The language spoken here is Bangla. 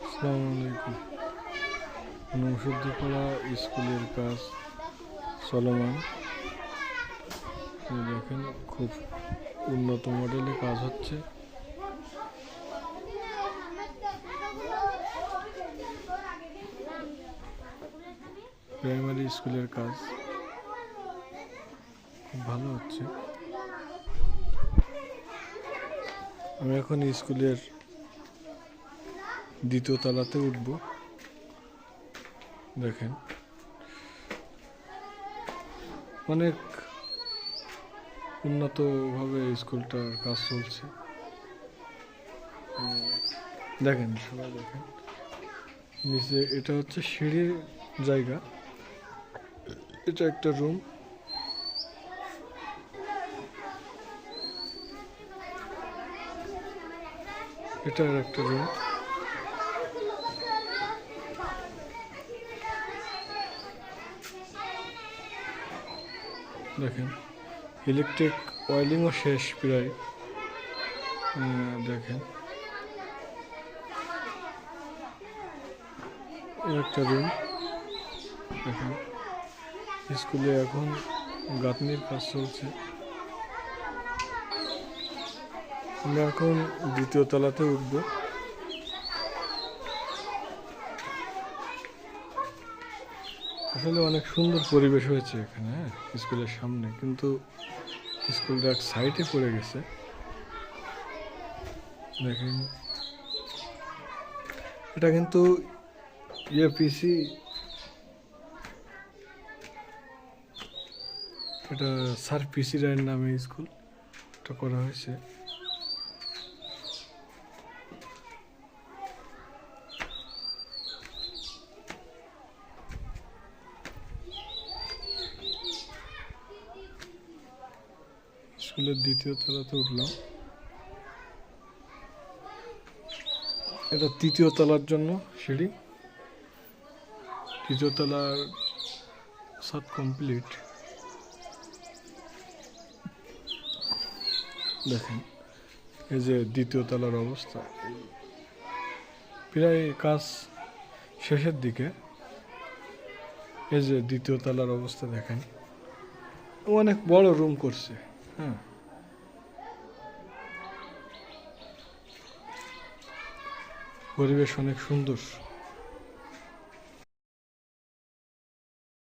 আসসালামু আলাইকুম। নৌসুদ্দিপাড়া স্কুলের কাজ চলমান। দেখেন খুব উন্নত মডেলে কাজ হচ্ছে। প্রাইমারি স্কুলের কাজ খুব ভালো হচ্ছে। আমি এখন স্কুলের দ্বিতীয় তলাতে উঠব। দেখেন অনেক উন্নতভাবে স্কুলটার কাজ চলছে। দেখেন সবাই দেখেন, নিচে এটা হচ্ছে সিঁড়ির জায়গা। এটা একটা রুম। এটা আর একটা রুম। দেখেন ইলেকট্রিক ওয়্যারিংও শেষ প্রায়। দেখেন একটা রুম। দেখেন স্কুলে এখন গাঁথনির কাজ চলছে। আমরা এখন দ্বিতীয় তলাতে উঠব। আসলে অনেক সুন্দর পরিবেশ হয়েছে এখানে, স্কুলের সামনে, কিন্তু স্কুলটা এক সাইডে পড়ে গেছে। দেখেন এটা কিন্তু ইএপিসি, এটা স্যার পিসি রায়ের নামে স্কুলটা করা হয়েছে। স্কুলের দ্বিতীয় তলাতে উঠলাম। এটা তৃতীয় তলার জন্য সিঁড়ি। তৃতীয় তলার সব কমপ্লিট। দেখেন এই যে দ্বিতীয় তলার অবস্থা, প্রায় কাজ শেষের দিকে। এই যে দ্বিতীয় তলার অবস্থা দেখেন, অনেক বড় রুম করছে। হ্যাঁ, পরিবেশ অনেক সুন্দর।